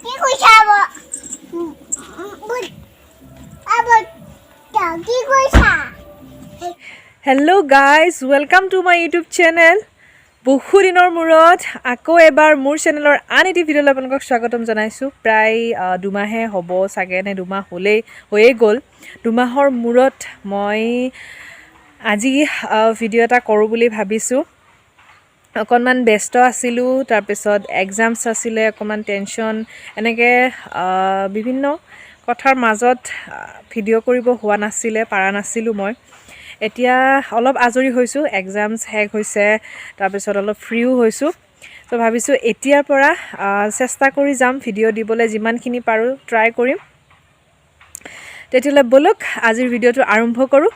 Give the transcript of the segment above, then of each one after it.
কি কৈছা কি কৈছা Hello guys, welcome to my YouTube channel. বহু দিনৰ মূৰত আকৌ এবাৰ মোৰ চেনেলৰ আন এটি ভিডিঅ'লৈ আপোনালোকক স্বাগতম জনাইছোঁ। প্ৰায় দুমাহে হ'ব চাগে নে দুমাহ হৈয়ে গ'ল। দুমাহৰ মূৰত মই আজি ভিডিঅ' এটা কৰোঁ বুলি ভাবিছোঁ। অকণমান ব্যস্ত আছিলোঁ, তাৰপিছত এক্সামছ আছিলে, অকণমান টেনশ্যন, এনেকৈ বিভিন্ন কথাৰ মাজত ভিডিঅ' কৰিব হোৱা নাছিলে, পাৰা নাছিলোঁ মই। এতিয়া অলপ আজৰি হৈছোঁ, এক্সামছ শেষ হৈছে, তাৰপিছত অলপ ফ্ৰীও হৈছোঁ। তো ভাবিছোঁ এতিয়াৰ পৰা চেষ্টা কৰি যাম ভিডিঅ' দিবলৈ, যিমানখিনি পাৰোঁ ট্ৰাই কৰিম। তেতিয়াহ'লে ব'লক আজিৰ ভিডিঅ'টো আৰম্ভ কৰোঁ,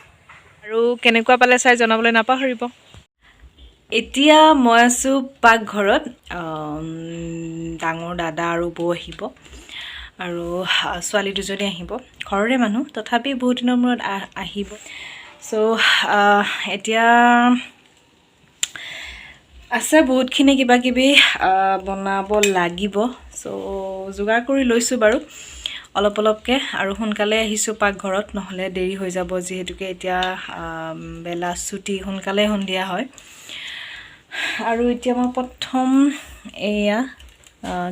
আৰু কেনেকুৱা পালে চাই জনাবলৈ নাপাহৰিব। এতিয়া মই আছোঁ পাকঘৰত। ডাঙৰ দাদা আৰু বৌ আহিব, আৰু ছোৱালী দুজনী আহিব, ঘৰৰে মানুহ, তথাপি বহুত দিনৰ মূৰত আহিব। চ' এতিয়া আছে বহুতখিনি কিবা কিবি বনাব লাগিব। চ' যোগাৰ কৰি লৈছোঁ বাৰু অলপ অলপকৈ, আৰু সোনকালে আহিছোঁ পাকঘৰত, নহ'লে দেৰি হৈ যাব, যিহেতুকে এতিয়া বেলা ছুটি, সোনকালে সন্ধিয়া হয়। আৰু এতিয়া মই প্ৰথম এয়া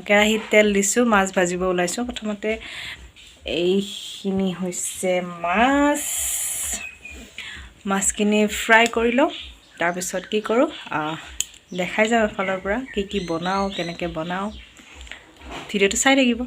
কেৰাহীত তেল দিছোঁ, মাছ ভাজিব ওলাইছোঁ। প্ৰথমতে এইখিনি হৈছে মাছখিনি ফ্ৰাই কৰি লওঁ, তাৰপিছত কি কৰোঁ দেখাই যাওঁ এফালৰ পৰা কি বনাওঁ, কেনেকৈ বনাওঁ, ভিডিঅ'টো চাই থাকিব।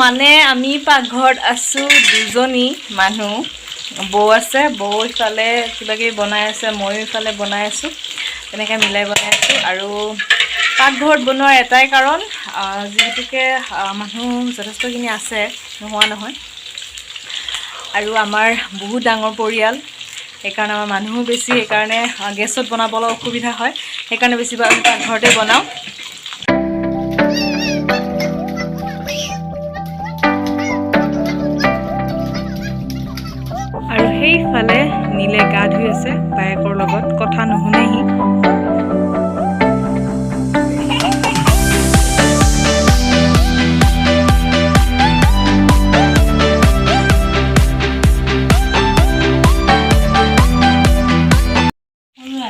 মানে আমি পাকঘৰত আছোঁ দুজনী মানুহ, বৌ আছে, বৌ ইফালে কিবাকিবি বনাই আছে, ময়ো ইফালে বনাই আছোঁ, তেনেকৈ মিলাই বনাই আছোঁ। আৰু পাকঘৰত বনোৱাৰ এটাই কাৰণ, যিহেতুকে মানুহ যথেষ্টখিনি আছে, নোহোৱা নহয়, আৰু আমাৰ বহুত ডাঙৰ পৰিয়াল, সেইকাৰণে আমাৰ মানুহো বেছি, সেইকাৰণে গেছত বনাবলৈ অসুবিধা হয়, সেইকাৰণে বেছিভাগ আমি পাকঘৰতে বনাওঁ। আৰু সেইফালে নীলে গা ধুই আছে বায়েকৰ লগত, কথা নুশুনেহি।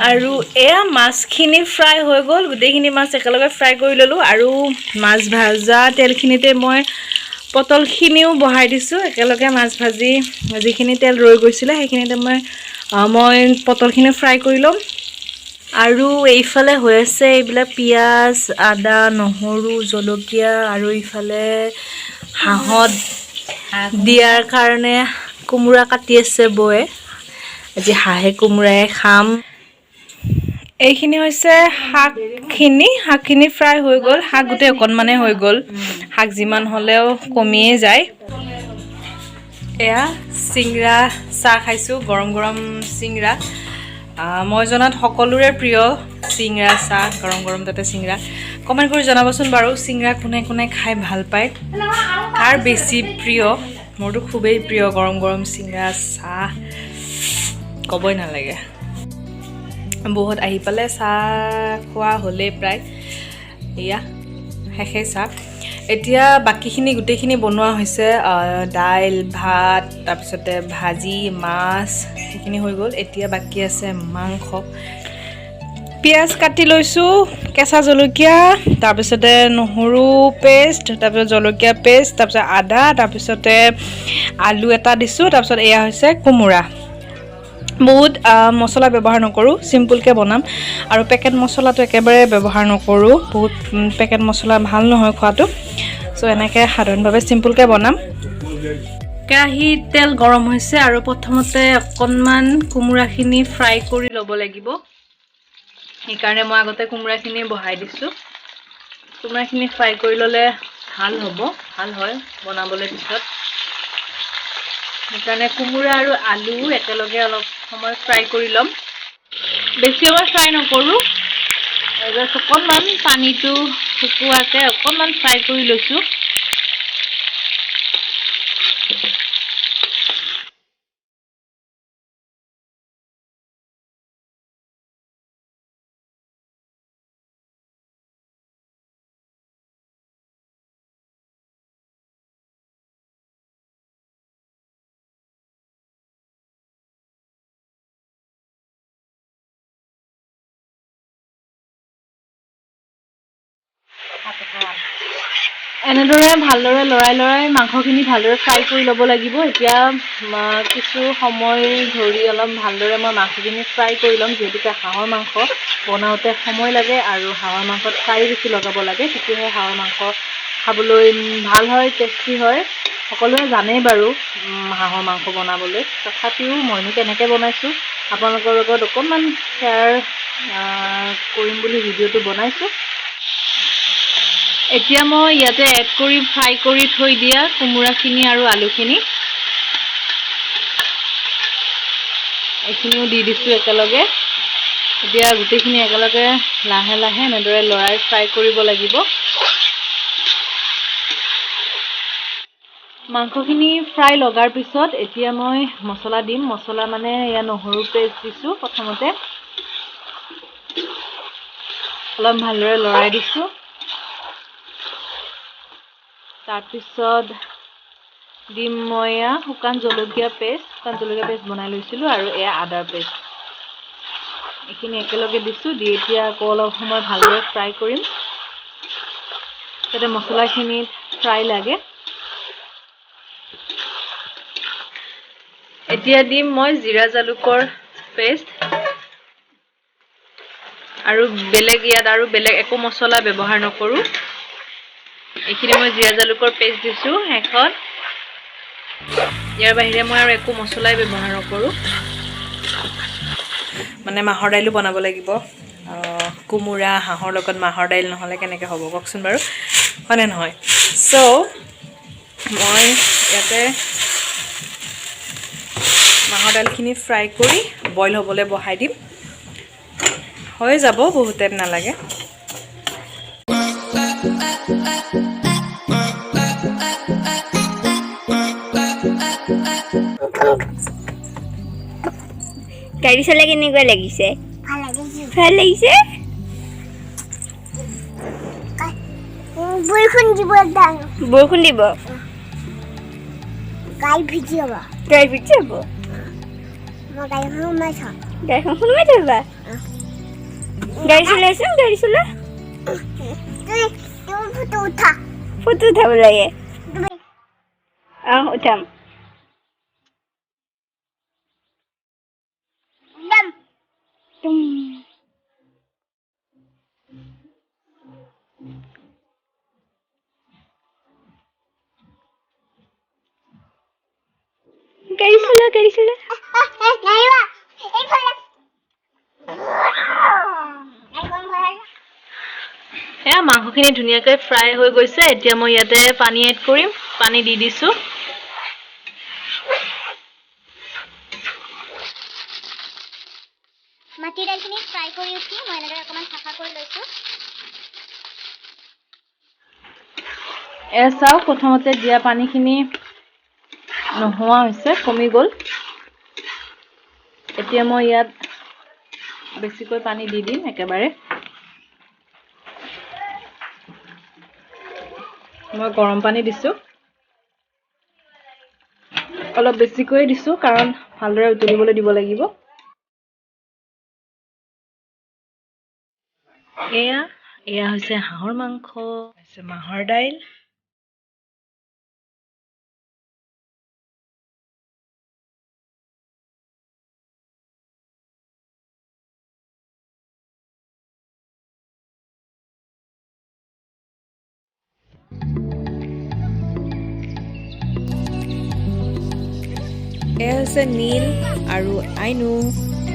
আৰু এয়া মাছখিনি ফ্ৰাই হৈ গ'ল, গোটেইখিনি মাছ একেলগে ফ্ৰাই কৰি ল'লোঁ, আৰু মাছ ভাজা তেলখিনিতে মই পটলখিনিও বহাই দিছোঁ একেলগে। মাছ ভাজি যিখিনি তেল ৰৈ গৈছিলে সেইখিনিতে মই পটলখিনি ফ্ৰাই কৰি ল'ম। আৰু এইফালে হৈ আছে এইবিলাক পিঁয়াজ, আদা, নহৰু, জলকীয়া, আৰু এইফালে হাঁহত দিয়াৰ কাৰণে কোমোৰা কাটি আছে বৌয়ে, আজি হাঁহে কোমোৰাই খাম। এইখিনি হৈছে শাকখিনি ফ্ৰাই হৈ গ'ল, শাক গোটেই অকণমানে হৈ গ'ল, শাক যিমান হ'লেও কমিয়ে যায়। এয়া চিংৰা চাহ খাইছোঁ, গৰম গৰম চিংৰা, মই জনাত সকলোৰে প্ৰিয় চিংৰা চাহ, গৰম গৰম তাতে চিংৰা। কমেণ্ট কৰি জনাবচোন বাৰু, চিংৰা কোনে কোনে খাই ভাল পায়, কাৰ বেছি প্ৰিয়। মোৰতো খুবেই প্ৰিয় গৰম গৰম চিংৰা চাহ, ক'বই নালাগে। বহুত আহি পালে, চাহ খোৱা হ'লেই প্ৰায়, এয়া শেষেই চাহ। এতিয়া বাকীখিনি গোটেইখিনি বনোৱা হৈছে, দাইল, ভাত, তাৰপিছতে ভাজি, মাছ, সেইখিনি হৈ গ'ল। এতিয়া বাকী আছে মাংস। পিঁয়াজ কাটি লৈছোঁ, কেঁচা জলকীয়া, তাৰপিছতে নহৰু পেষ্ট, তাৰপিছত জলকীয়া পেষ্ট, তাৰপিছত আদা, তাৰপিছতে আলু এটা দিছোঁ, তাৰপিছত এয়া হৈছে কোমোৰা। বহুত মছলা ব্যৱহাৰ নকৰোঁ, চিম্পুলকৈ বনাম, আৰু পেকেট মছলাটো একেবাৰে ব্যৱহাৰ নকৰোঁ, বহুত পেকেট মছলা ভাল নহয় খোৱাটো। চ' এনেকৈ সাধাৰণভাৱে চিম্পুলকৈ বনাম। কেৰাহীত তেল গৰম হৈছে, আৰু প্ৰথমতে অকণমান কোমোৰাখিনি ফ্ৰাই কৰি ল'ব লাগিব, সেইকাৰণে মই আগতে কোমোৰাখিনি বহাই দিছোঁ। কোমোৰাখিনি ফ্ৰাই কৰি ল'লে ভাল হয় বনাবলৈ পিছত। সেইকাৰণে কোমোৰা আৰু আলু একেলগে অলপ সময় ফ্ৰাই কৰি ল'ম। বেছি সময় ফ্ৰাই নকৰোঁ, অকণমান পানীটো শুকুৱাকৈ অকণমান ফ্ৰাই কৰি লৈছোঁ। এনেদৰে ভালদৰে লৰাই মাংসখিনি ভালদৰে ফ্ৰাই কৰি ল'ব লাগিব। এতিয়া কিছু সময় ধৰি অলপ ভালদৰে মই মাংসখিনি ফ্ৰাই কৰি ল'ম, যিহেতুকে হাঁহৰ মাংস বনাওঁতে সময় লাগে আৰু হাঁহৰ মাংসত ফ্ৰাই বেছি লগাব লাগে, তেতিয়াহে হাঁহৰ মাংস খাবলৈ ভাল হয়, টেষ্টি হয়। সকলোৱে জানেই বাৰু হাঁহৰ মাংস বনাবলৈ, তথাপিও মইনো কেনেকৈ বনাইছোঁ আপোনালোকৰ লগত অকণমান শ্বেয়াৰ কৰিম বুলি ভিডিঅ'টো বনাইছোঁ। এতিয়া মই ইয়াতে এড কৰি ফ্ৰাই কৰি থৈ দিয়া কোমোৰাখিনি আৰু আলুখিনি এইখিনিও দি দিছোঁ একেলগে। এতিয়া গোটেইখিনি একেলগে লাহে লাহে এনেদৰে লৰাই ফ্ৰাই কৰিব লাগিব। মাংসখিনি ফ্ৰাই লগাৰ পিছত এতিয়া মই মছলা দিম। মছলা মানে ইয়াত নহৰু পেষ্ট দিছোঁ। প্ৰথমতে অলপ ভালদৰে লৰাই দিছোঁ। তাৰপিছত দিম মই এয়া শুকান জলকীয়া পেষ্ট বনাই লৈছিলোঁ আৰু এয়া আদাৰ পেষ্ট। এইখিনি একেলগে দিছোঁ। দি এতিয়া আকৌ অলপ সময় ভালদৰে ফ্ৰাই কৰিম, যাতে মছলাখিনিত ফ্ৰাই লাগে। এতিয়া দিম মই জিৰা জালুকৰ পেষ্ট আৰু ইয়াত বেলেগ একো মছলা ব্যৱহাৰ নকৰোঁ। এইখিনি মই জিৰা জালুকৰ পেষ্ট দিছোঁ শেষত। ইয়াৰ বাহিৰে মই আৰু একো মছলাই ব্যৱহাৰ নকৰোঁ। মানে মাহৰ দাইলো বনাব লাগিব, কোমোৰা হাঁহৰ লগত মাহৰ দাইল নহ'লে কেনেকৈ হ'ব কওকচোন বাৰু, হয়নে নহয়? চ' মই ইয়াতে মাহৰ দাইলখিনি ফ্ৰাই কৰি বইল হ'বলৈ বহাই দিম। হৈ যাব, বহুত টাইম নালাগে। গাড়ী চলাই কেনেকুৱা লাগিছে? ভাল লাগিছে। বৰষুণ দিব। গাড়ী ভিজি হ'ব। গাড়ীখন সোমাই থবা। গাড়ী চলা ফটো উঠাব লাগে। উঠাম। গাড়ী চলা এয়া মাংসখিনি ধুনীয়াকৈ ফ্ৰাই হৈ গৈছে। এতিয়া মই ইয়াতে পানী এড কৰিম। পানী দি দিছোঁ। মাটি দাইলখিনি ফ্ৰাই কৰি উঠি মই এনেদৰে অকণমান চাফা কৰি লৈছোঁ। এয়া চাওক, প্ৰথমতে দিয়া পানীখিনি নোহোৱা হৈছে, কমি গ'ল। এতিয়া মই ইয়াত বেছিকৈ পানী দি দিম একেবাৰে। মই গৰম পানী দিছোঁ, অলপ বেছিকৈ দিছোঁ কাৰণ ভালদৰে উতলিবলৈ দিব লাগিব। এয়া হৈছে হাঁহৰ মাংস, হৈছে মাহৰ দাইল। এয়া হৈছে নীল আৰু আইনু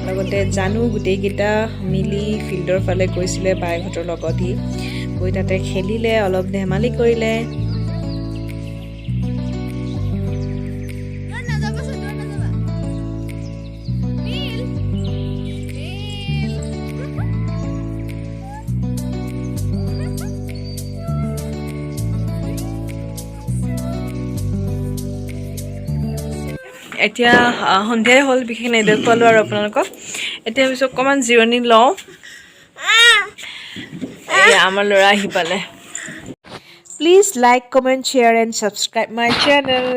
লগতে জানু, গোটেইকেইটা মিলি ফিল্ডৰ ফালে গৈছিলে বাইহঁতৰ লগত। গৈ তাতে খেলিলে, অলপ ধেমালি কৰিলে। এতিয়া সন্ধিয়াই হ'ল, বিশেষ নেদেখুৱালোঁ আৰু আপোনালোকক। এতিয়া পিছত অকণমান জিৰণি লওঁ। এয়া আমাৰ ল'ৰা আহি পালে। Please like, comment, share and subscribe my channel.